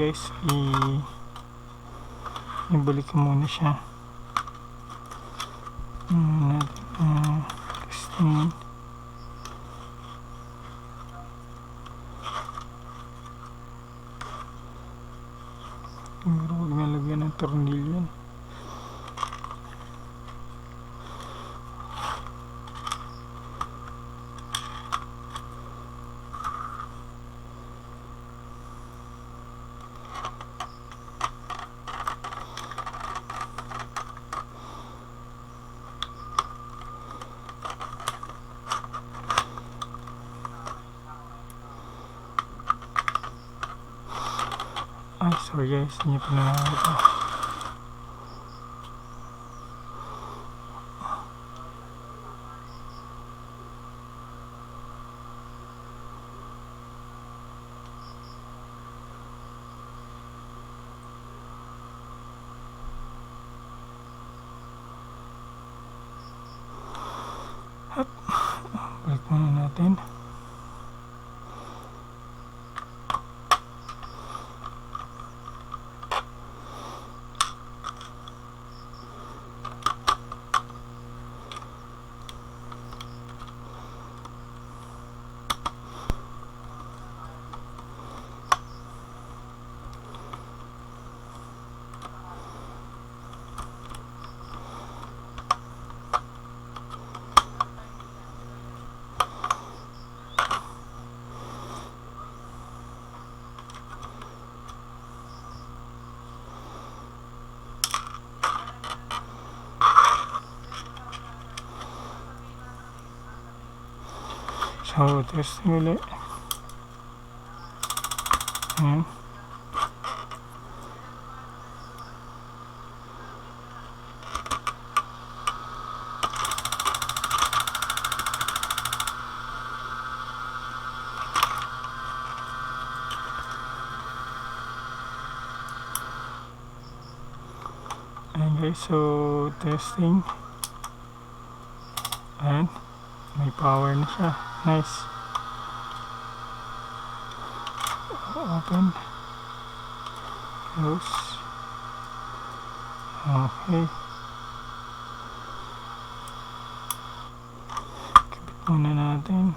guys, ibalik ko muna siya. Testing. Pero huwag nalagyan ng tornilyo. Ay, sorry guys, hindi pa na ito. Hop, balik muna natin. So, testing ulit. Ayan. Ayan guys, so testing. Ayan, may power na siya. Nice. Open. Close. Okay. Kapit muna natin.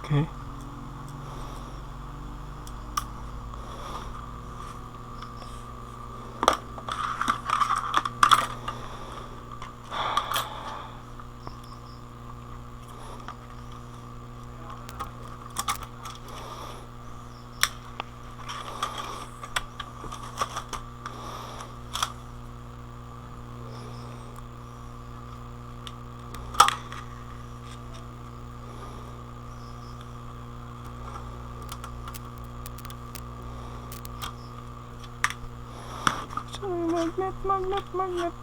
Okay. Magnet.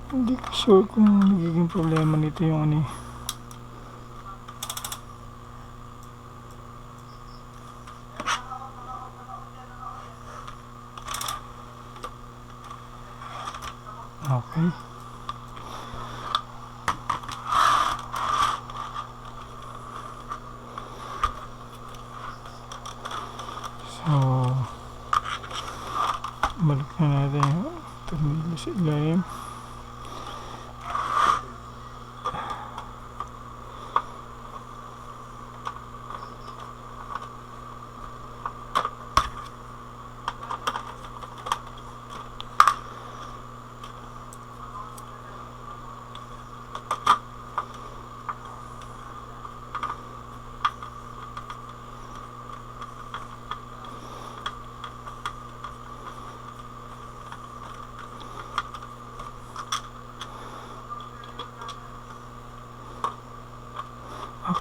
Hindi ko sure kung magiging problema nito yung ano. Okay. So, balik na natin yung tornilyo sa ilalim.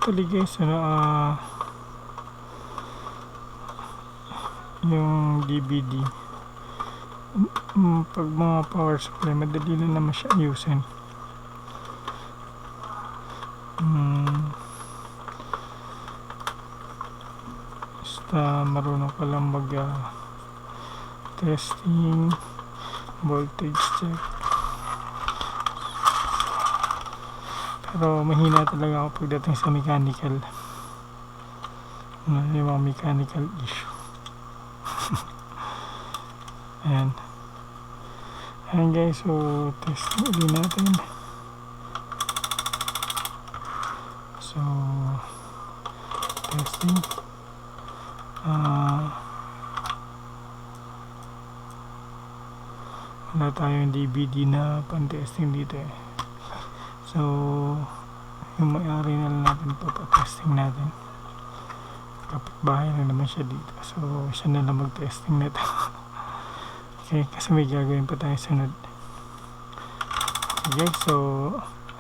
actually guys, yung DVD, pag mga power supply, madali lang naman siya ayusin. Basta marunong ka lang mag testing, voltage check. Pero mahina talaga ako pagdating sa mechanical. Yung mga mechanical issue. Ayan. Ayan guys, so testing ulit natin. So testing. Wala tayong DVD na pan-testing dito eh. So yung may-ari na lang natin pa-testing natin. Kapitbahay na naman siya dito, so siya na lang mag-testing nito. Okay, kasi may gagawin pa tayo sunod. Okay, so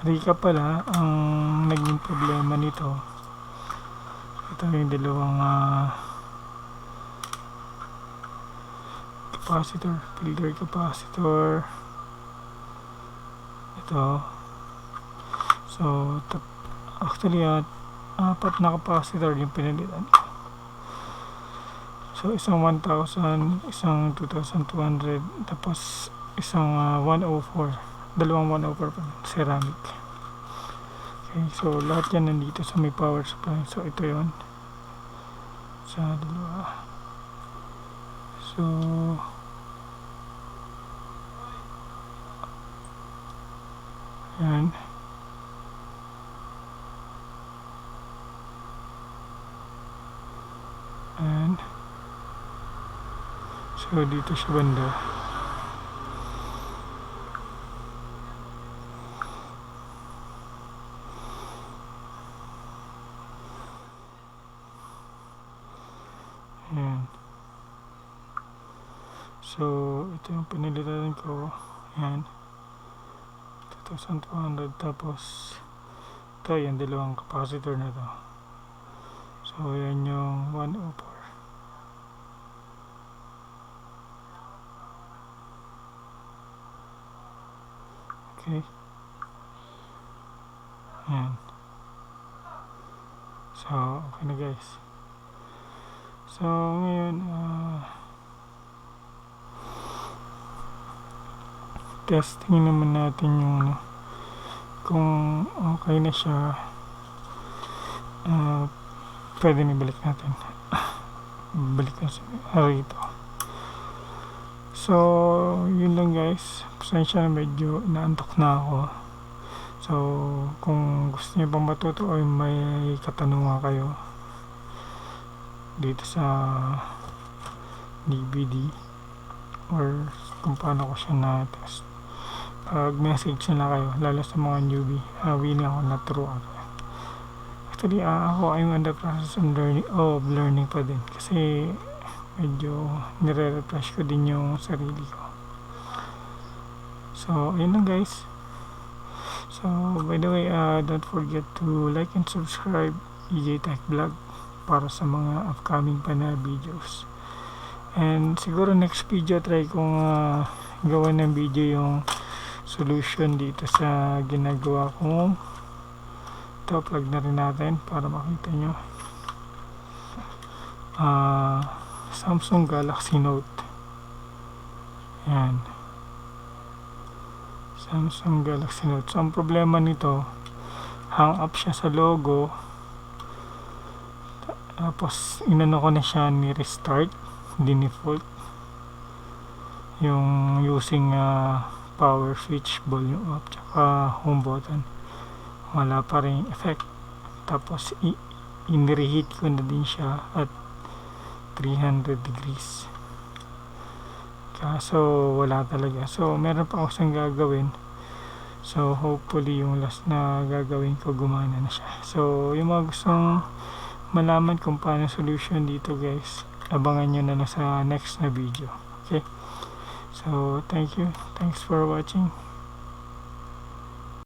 recap pala ang naging problema nito. Ito yung dalawang capacitor, filter capacitor. Ito. So actually apat na capacitor yung pinalitan ko. So isang 1000, isang 2200, tapos isang 104, dalawang 104 pa, ceramic. Okay, so lahat yan nandito sa may power supply. So ito yon sa dalawa. So yan. And so dito siya banda. Ayan. So ito yung pinilitan ko. Ayan, 2200, tapos ito yung dalawang capacitor na to. So yan yung 104. Okay. Ayan. So okay na guys. So ngayon testing naman natin yung kung okay na siya. Pwede na balik natin. Balik na rito. So yun lang guys, pasensya na, medyo naantok na ako. So kung gusto niyo pang matuto o may katanungan kayo dito sa DVD or kung paano ko siya na-test, message na kayo, lalo sa mga newbie. Willing ako na turuan. Actually ako ay on the process of learning pa din, kasi medyo nire-refresh ko din yung sarili ko. So ayun lang guys. So by the way, don't forget to like and subscribe EJ Tech Vlog para sa mga upcoming pa na videos. And siguro next video try kong gawan ng video yung solution dito sa ginagawa ko. Ito, plug na rin natin para makita nyo. Samsung Galaxy Note. Yan, Samsung Galaxy Note. So ang problema nito, hang up siya sa logo, tapos inano ko na siya ni restart, default yung using power switch, volume up, tsaka home button, wala pa rin effect. Tapos in-reheat ko na din siya at 300 degrees, kaso wala talaga. So meron pa ako siyang gagawin, so hopefully yung last na gagawin ko gumana na siya. So yung mga gustong malaman kung paano solution dito guys, abangan nyo na lang sa next na video. Okay, so thanks for watching.